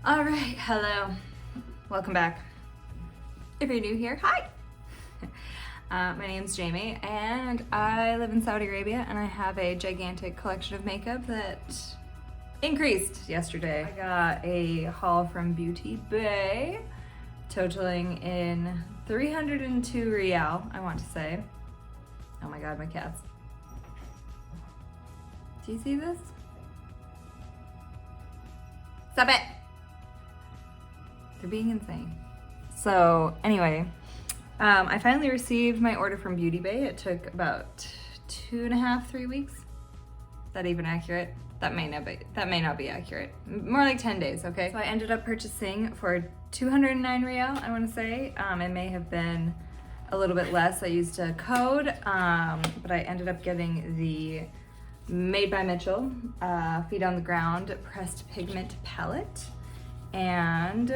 All right, hello, welcome back. If you're new here, hi. My name's Jamie and I live in Saudi Arabia and I have a gigantic collection of makeup that increased yesterday. I got a haul from Beauty Bay totaling in 302 Rial, I want to say. Oh my God, my cats. Do you see this? Stop it! They're being insane. So anyway, I finally received my order from Beauty Bay. It took about 2.5, 3 weeks. Is that even accurate? That may not be accurate. More like 10 days, okay? So I ended up purchasing for 209 Rial, I wanna say. It may have been a little bit less. I used a code, but I ended up getting the Made by Mitchell Feet on the Ground Pressed Pigment Palette. And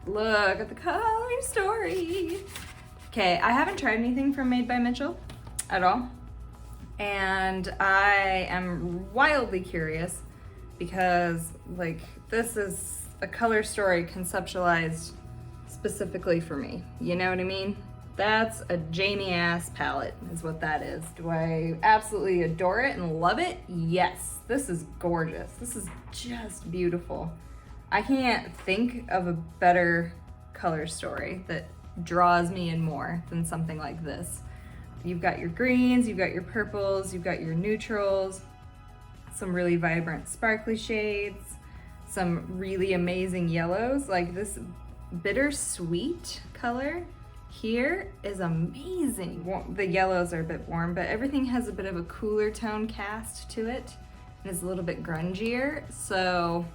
look at the color story. Okay, I haven't tried anything from Made by Mitchell at all. And I am wildly curious because like this is a color story conceptualized specifically for me. You know what I mean? That's a Jamie ass palette is what that is. Do I absolutely adore it and love it? Yes, this is gorgeous. This is just beautiful. I can't think of a better color story that draws me in more than something like this. You've got your greens, you've got your purples, you've got your neutrals, some really vibrant sparkly shades, some really amazing yellows. Like this bittersweet color here is amazing. The yellows are a bit warm, but everything has a bit of a cooler tone cast to it and is a little bit grungier. So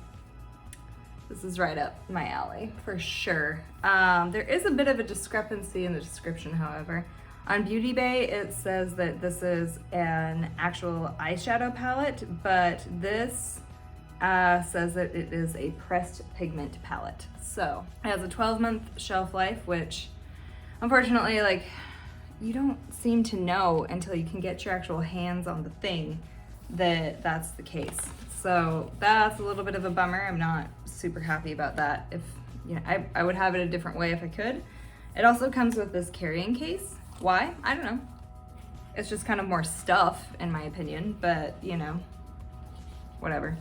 this is right up my alley for sure. There is a bit of a discrepancy in the description, however. On Beauty Bay, it says that this is an actual eyeshadow palette, but this says that it is a pressed pigment palette. So it has a 12-month shelf life, which unfortunately, like, you don't seem to know until you can get your actual hands on the thing that that's the case. So that's a little bit of a bummer. I'm not super happy about that. If you know, I would have it a different way if I could. It also comes with this carrying case. Why? I don't know. It's just kind of more stuff in my opinion, but you know, whatever.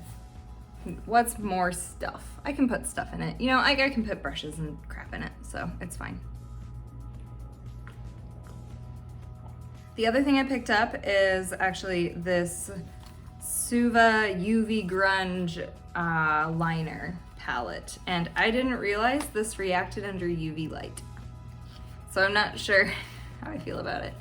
What's more stuff? I can put stuff in it. You know, I can put brushes and crap in it, so it's fine. The other thing I picked up is actually this Suva UV Grunge liner palette, and I didn't realize this reacted under UV light. So I'm not sure how I feel about it.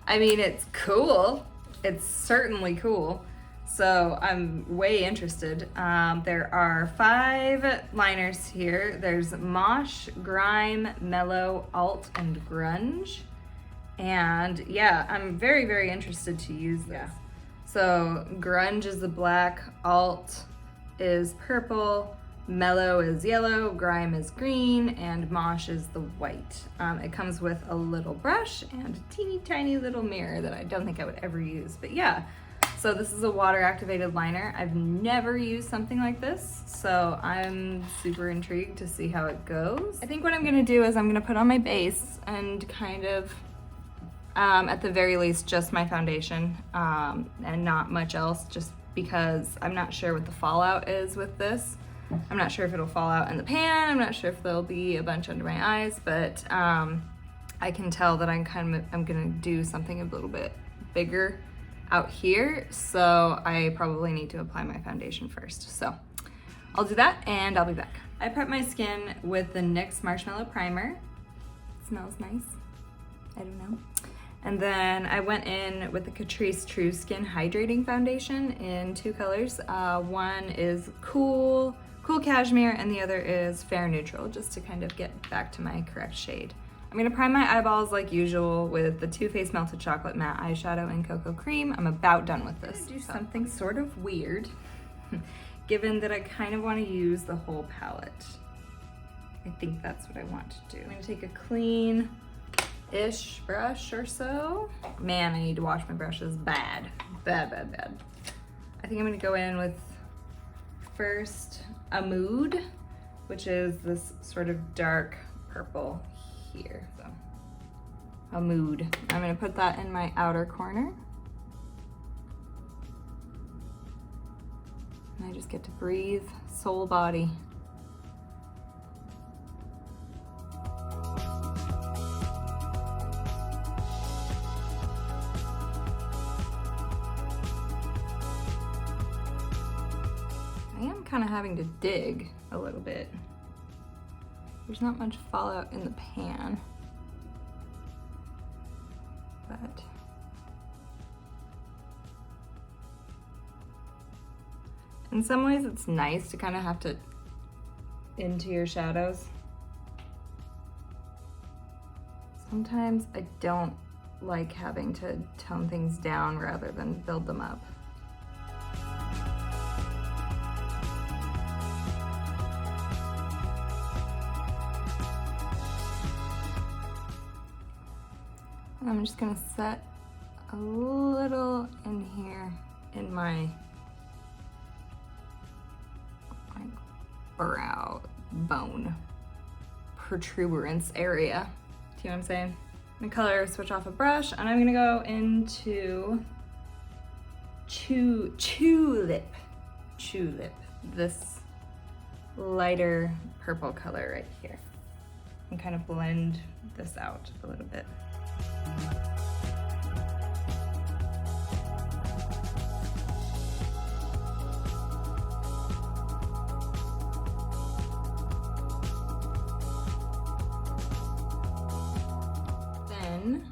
I mean, it's cool. It's certainly cool. So I'm way interested. There are 5 liners here. There's Mosh, Grime, Mellow, Alt, and Grunge. And yeah, I'm very, very interested to use this. Yeah. So Grunge is the black, Alt is purple, Mellow is yellow, Grime is green, and Mosh is the white. It comes with a little brush and a teeny tiny little mirror that I don't think I would ever use, but yeah. So this is a water activated liner. I've never used something like this, so I'm super intrigued to see how it goes. I think what I'm gonna do is I'm gonna put on my base and kind of, at the very least, just my foundation and not much else, just because I'm not sure what the fallout is with this. I'm not sure if it'll fall out in the pan. I'm not sure if there'll be a bunch under my eyes, but I can tell that I'm gonna do something a little bit bigger out here, so I probably need to apply my foundation first. So I'll do that and I'll be back. I prepped my skin with the NYX Marshmallow Primer. It smells nice. I don't know. And then I went in with the Catrice True Skin Hydrating Foundation in 2 colors. One is cool Cashmere and the other is Fair Neutral, just to kind of get back to my correct shade. I'm gonna prime my eyeballs like usual with the Too Faced Melted Chocolate Matte Eyeshadow in Cocoa Cream. I'm about done with this. I'm gonna do something sort of weird, given that I kind of wanna use the whole palette. I think that's what I want to do. I'm gonna take a clean-ish brush or so. Man, I need to wash my brushes bad. Bad. I think I'm gonna go in with first a Mood, which is this sort of dark purple here. So a Mood. I'm gonna put that in my outer corner. And I just get to breathe soul body. I am kind of having to dig a little bit. There's not much fallout in the pan, but in some ways it's nice to kind of have to into your shadows. Sometimes I don't like having to tone things down rather than build them up. I'm just gonna set a little in here in my brow bone protuberance area. Do you know what I'm saying? I'm gonna color switch off a brush, and I'm gonna go into Tulip. This lighter purple color right here, and kind of blend this out a little bit. Then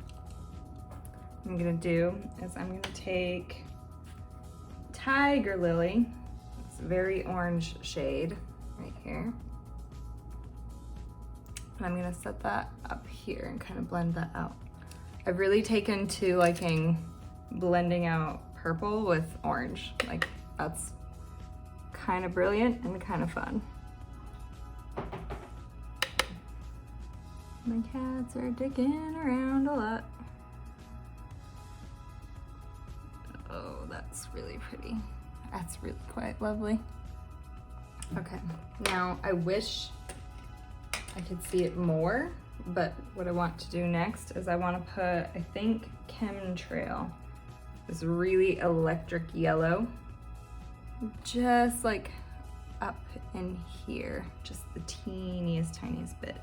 what I'm gonna do is I'm gonna take Tiger Lily, this very orange shade right here, and I'm gonna set that up here and kind of blend that out. I've really taken to liking blending out purple with orange. Like, that's kind of brilliant and kind of fun. My cats are digging around a lot. Oh, that's really pretty. That's really quite lovely. Okay, now I wish I could see it more, but what I want to do next is I want to put, I think, Chemtrail, this really electric yellow, just like up in here, just the teeniest, tiniest bit.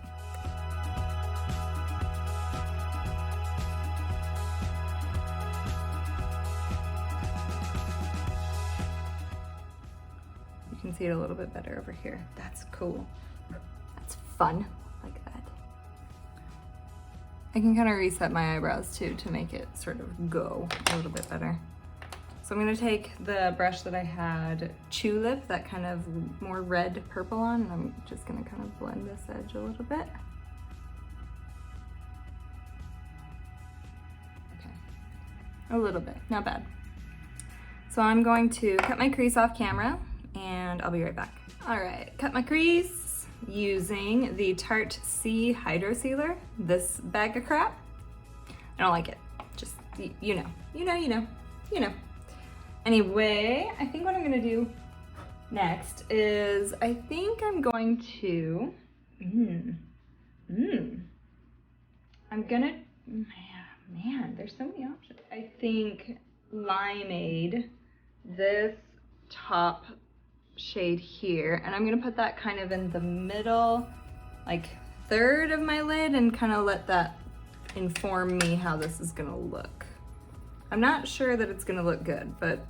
You can see it a little bit better over here. That's cool. That's fun. Like that. I can kind of reset my eyebrows too to make it sort of go a little bit better. So I'm gonna take the brush that I had Tulip, that kind of more red purple on, and I'm just gonna kind of blend this edge a little bit. Okay, a little bit, not bad. So I'm going to cut my crease off camera and I'll be right back. All right, cut my crease using the Tarte C Hydro Sealer, this bag of crap. I don't like it, just, you know. Anyway, I think what I'm gonna do next is, I think I'm going to, I'm gonna, man, there's so many options. I think Limeade, this top shade here, and I'm gonna put that kind of in the middle, like third of my lid, and kind of let that inform me how this is gonna look. I'm not sure that it's gonna look good, but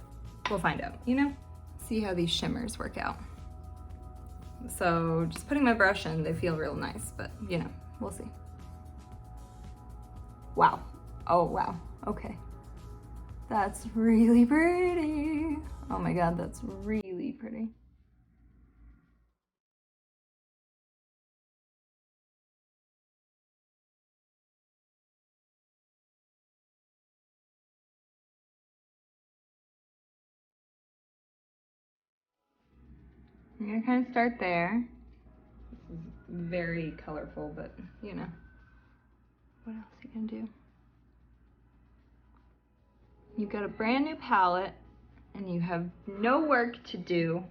we'll find out, you know? See how these shimmers work out. So just putting my brush in, they feel real nice, but you know, we'll see. Wow. Oh, wow. Okay. That's really pretty. Oh my God, that's really pretty. I'm gonna kind of start there. This is very colorful, but you know, what else are you gonna do? You've got a brand new palette and you have no work to do.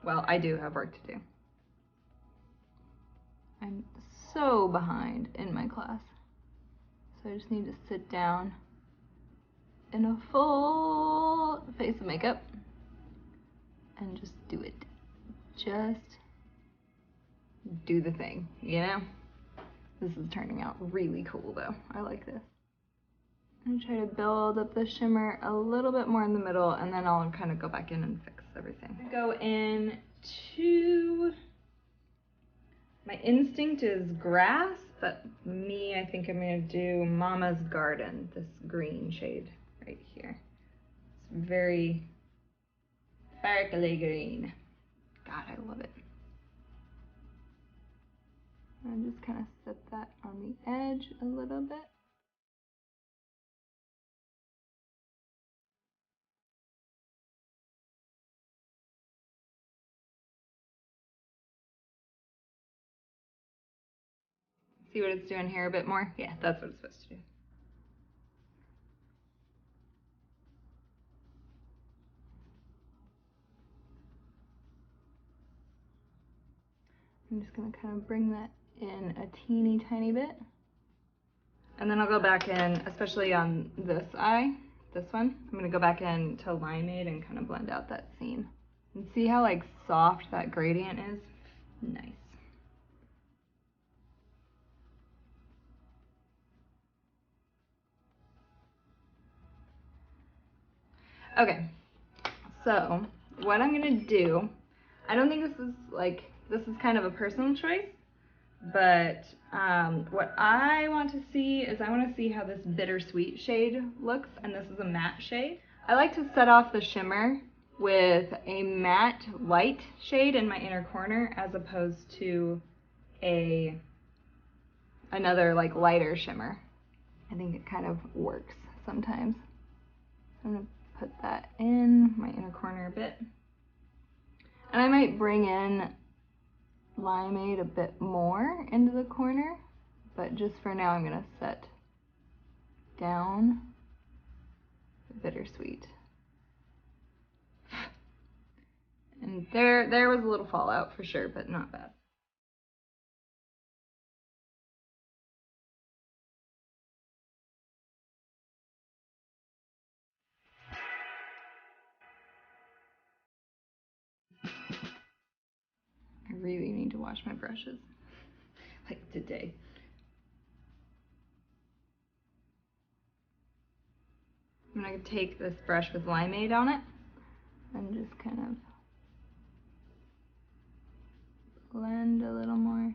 Well, I do have work to do. I'm so behind in my class. So I just need to sit down in a full face of makeup and just do it. Just do the thing, you know? This is turning out really cool though. I like this. I'm gonna try to build up the shimmer a little bit more in the middle, and then I'll kind of go back in and fix everything. Go in to, my instinct is grass, but me, I think I'm gonna do Mama's Garden, this green shade right here. It's very sparkly green. God, I love it. And just kind of set that on the edge a little bit. See what it's doing here a bit more? Yeah, that's what it's supposed to do. I'm just gonna kind of bring that in a teeny tiny bit. And then I'll go back in, especially on this eye, this one, I'm gonna go back in to Limeade and kind of blend out that seam. And see how like soft that gradient is? Nice. Okay, so what I'm gonna do, I don't think this is kind of a personal choice, but what I want to see is I want to see how this bittersweet shade looks, and this is a matte shade. I like to set off the shimmer with a matte light shade in my inner corner as opposed to another like lighter shimmer. I think it kind of works sometimes. I'm gonna put that in my inner corner a bit. And I might bring in Limeade a bit more into the corner, but just for now I'm gonna set down the bittersweet. And there was a little fallout for sure, but not bad. I really need to wash my brushes, like today. I'm gonna take this brush with Limeade on it and just kind of blend a little more.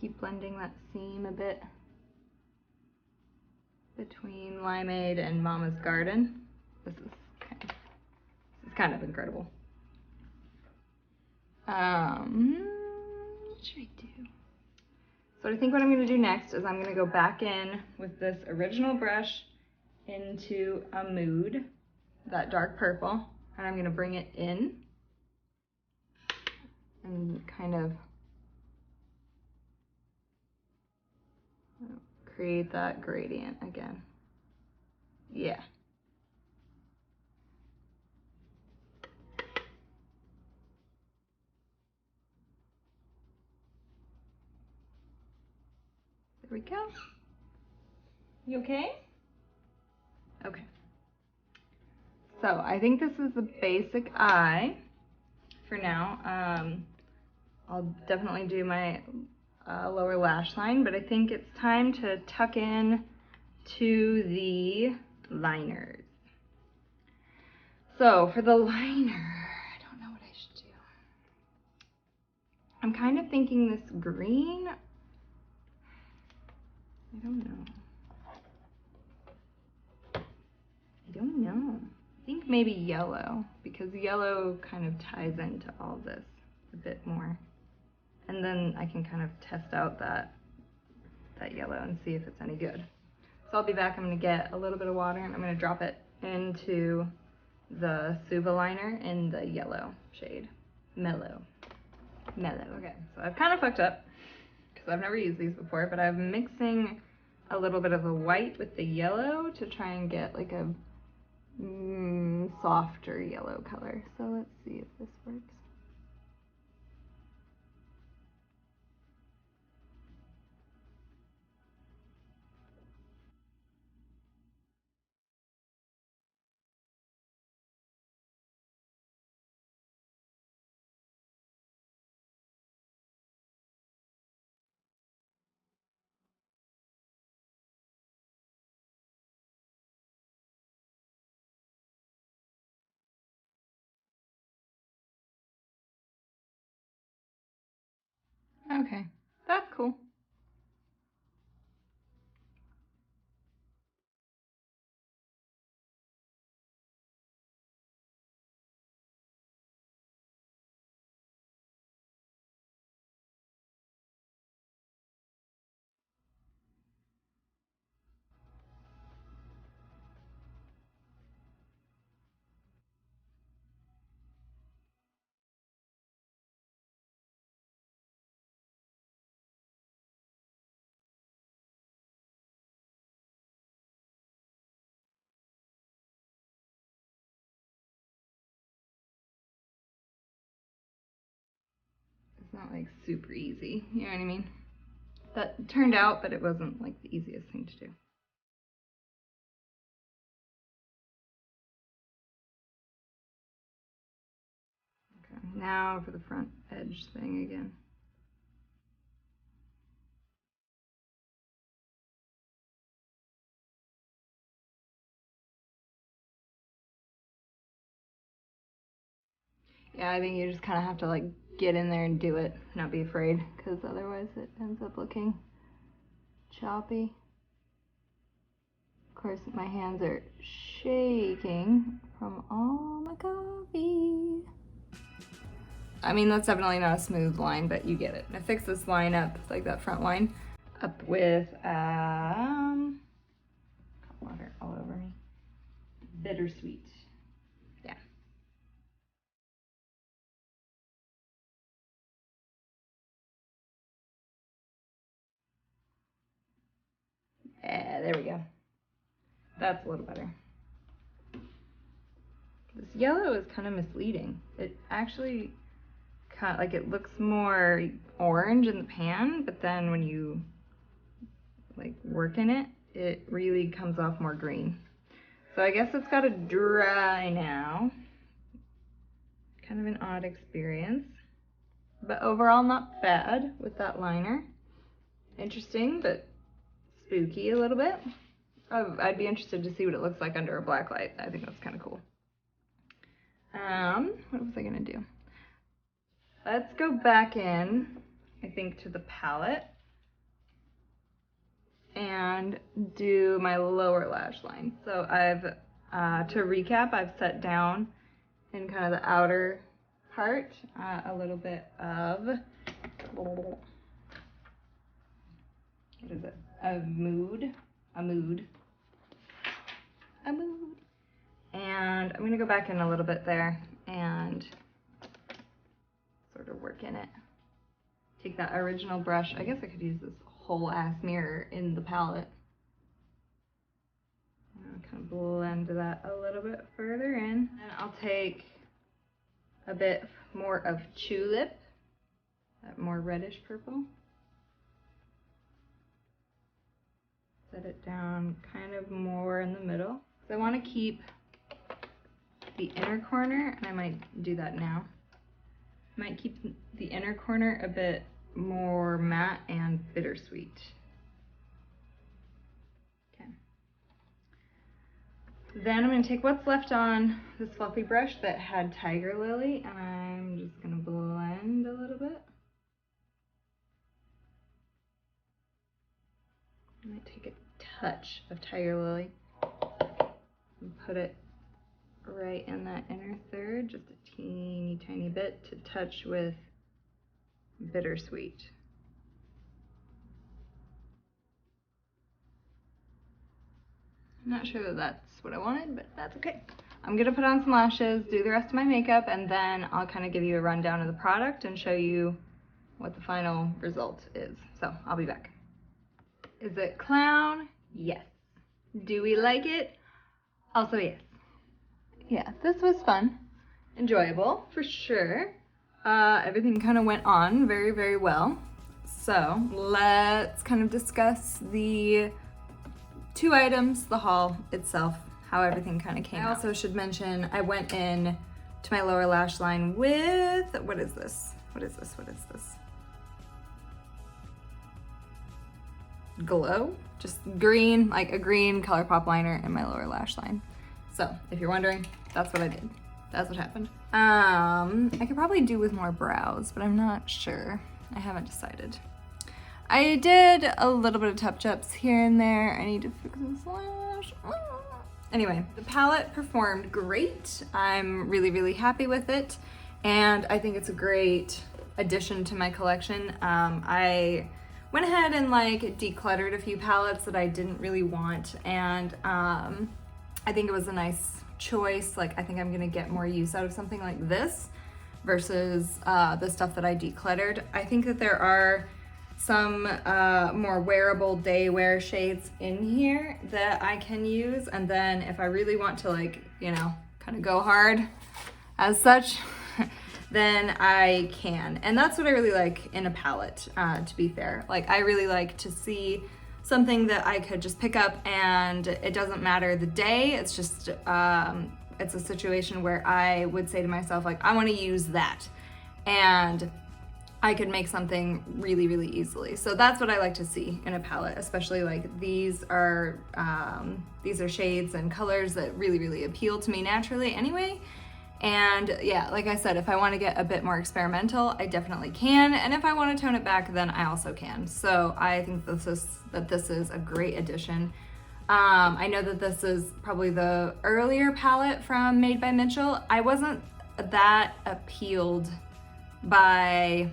Keep blending that seam a bit between Limeade and Mama's Garden. This is kind of incredible. What should I do? So I think what I'm gonna do next is I'm gonna go back in with this original brush into a Mood, that dark purple, and I'm gonna bring it in and kind of create that gradient again. Yeah. There we go. You okay? Okay. So I think this is the basic eye for now. I'll definitely do my lower lash line, but I think it's time to tuck in to the liners. So for the liner, I don't know what I should do. I'm kind of thinking this green. I don't know. I think maybe yellow, because yellow kind of ties into all this a bit more. And then I can kind of test out that yellow and see if it's any good. So I'll be back. I'm going to get a little bit of water and I'm going to drop it into the Suva liner in the yellow shade. Mellow. Okay, so I've kind of fucked up because I've never used these before, but I'm mixing a little bit of the white with the yellow to try and get like a softer yellow color. So let's see if this works. Okay, that's cool. It's not like super easy, you know what I mean? That turned out, but it wasn't like the easiest thing to do. Okay, now for the front edge thing again. Yeah, I think you just kind of have to like get in there and do it, not be afraid, because otherwise it ends up looking choppy. Of course, my hands are shaking from all my coffee. I mean, that's definitely not a smooth line, but you get it. I fix this line up, like that front line, up with water all over me. Bittersweet. Yeah. There we go. That's a little better. This yellow is kind of misleading. It actually kind of, like, it looks more orange in the pan, but then when you like work in it, it really comes off more green. So I guess it's got to dry now. Kind of an odd experience, but overall not bad with that liner. Interesting, but spooky a little bit. I'd be interested to see what it looks like under a black light. I think that's kind of cool. What was I gonna do? Let's go back in, I think, to the palette and do my lower lash line. So I've, to recap, I've set down in kind of the outer part a little bit of, what is it? A mood. And I'm gonna go back in a little bit there and sort of work in it. Take that original brush. I guess I could use this whole ass mirror in the palette. And kind of blend that a little bit further in. And I'll take a bit more of Tulip, that more reddish purple. Set it down kind of more in the middle. So I want to keep the inner corner, and I might do that now. Might keep the inner corner a bit more matte and bittersweet. Okay. Then I'm going to take what's left on this fluffy brush that had Tiger Lily, and I'm just going to blend a little bit. I might take a touch of Tiger Lily and put it right in that inner third, just a teeny tiny bit to touch with bittersweet. I'm not sure that that's what I wanted, but that's okay. I'm gonna put on some lashes, do the rest of my makeup, and then I'll kind of give you a rundown of the product and show you what the final result is. So I'll be back. Is it clown? Yes. Do we like it? Also yes. Yeah, this was fun. Enjoyable, for sure. Everything kind of went on very, very well. So let's kind of discuss the two items, the haul itself, how everything kind of came out. I also should mention I went in to my lower lash line with, what is this? Glow, just green, like a green ColourPop liner in my lower lash line. So if you're wondering, that's what I did. That's what happened. I could probably do with more brows, but I'm not sure. I haven't decided. I did a little bit of touch-ups here and there. I need to fix this lash. Anyway, the palette performed great. I'm really, really happy with it. And I think it's a great addition to my collection. I went ahead and like decluttered a few palettes that I didn't really want. And I think it was a nice choice. Like, I think I'm gonna get more use out of something like this versus the stuff that I decluttered. I think that there are some more wearable day wear shades in here that I can use. And then if I really want to, like, you know, kind of go hard as such, then I can. And that's what I really like in a palette, to be fair. Like, I really like to see something that I could just pick up and it doesn't matter the day. It's just, it's a situation where I would say to myself, like, I want to use that. And I could make something really, really easily. So that's what I like to see in a palette, especially like these are shades and colors that really, really appeal to me naturally anyway. And yeah, like I said, if I want to get a bit more experimental, I definitely can. And if I want to tone it back, then I also can. So I think this is a great addition. I know that this is probably the earlier palette from Made by Mitchell. I wasn't that appealed by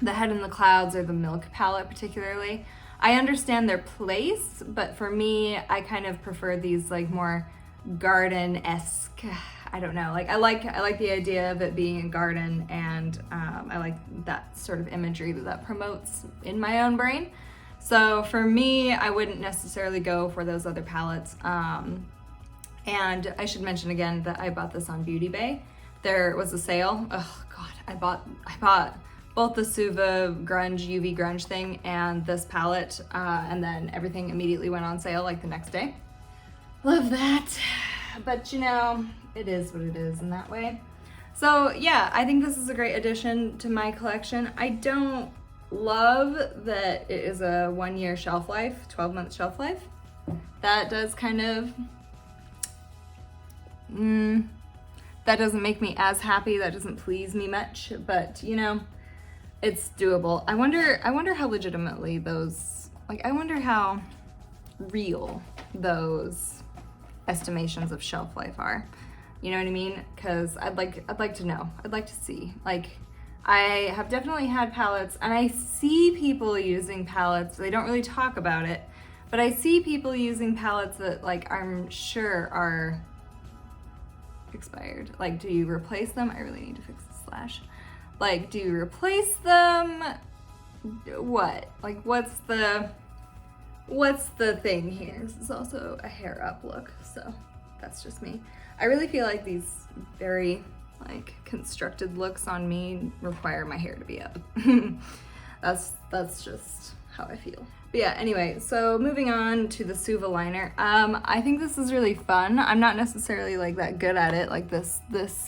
the Head in the Clouds or the Milk palette particularly. I understand their place, but for me, I kind of prefer these like more garden-esque, I don't know, like I like the idea of it being a garden, and I like that sort of imagery that promotes in my own brain. So for me, I wouldn't necessarily go for those other palettes. And I should mention again that I bought this on Beauty Bay. There was a sale. Oh God, I bought both the Suva Grunge UV Grunge thing and this palette, and then everything immediately went on sale like the next day. Love that. But you know, it is what it is in that way. So yeah, I think this is a great addition to my collection. I don't love that it is a 1-year shelf life, 12-month shelf life. That does kind of, that doesn't make me as happy. That doesn't please me much, but you know, it's doable. I wonder how legitimately those, like, I wonder how real those estimations of shelf life are. You know what I mean? Because I'd like to know. I'd like to see. Like, I have definitely had palettes, and I see people using palettes. They don't really talk about it, but I see people using palettes that, like, I'm sure are expired. Like, do you replace them? I really need to fix this lash. Like, do you replace them? What? Like, what's the thing here? This is also a hair up look, so that's just me. I really feel like these very, like, constructed looks on me require my hair to be up. That's just how I feel. But yeah, anyway, so moving on to the Suva liner. I think this is really fun. I'm not necessarily like that good at it. Like this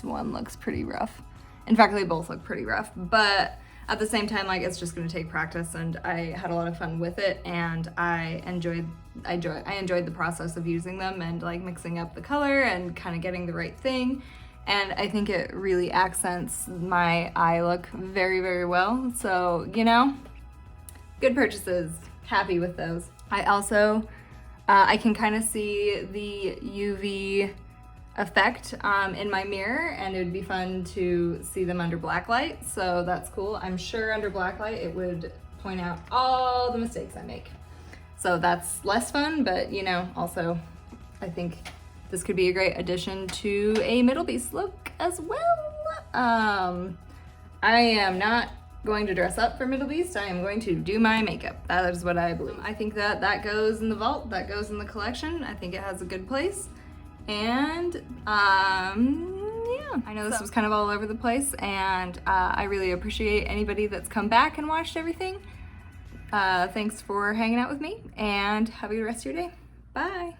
one looks pretty rough. In fact, they both look pretty rough, but at the same time, like, it's just gonna take practice, and I had a lot of fun with it, and I enjoyed the process of using them and like mixing up the color and kind of getting the right thing. And I think it really accents my eye look very, very well. So, you know, good purchases, happy with those. I also, I can kind of see the UV effect in my mirror, and it would be fun to see them under black light, so that's cool. I'm sure under black light it would point out all the mistakes I make. So that's less fun, but you know, also I think this could be a great addition to a middle piece look as well. I am not going to dress up for Middle Beast. I am going to do my makeup. That is what I believe. I think that goes in the vault, that goes in the collection. I think it has a good place. And yeah, I know this was kind of all over the place, and I really appreciate anybody that's come back and watched everything. Thanks for hanging out with me, and have a good rest of your day. Bye.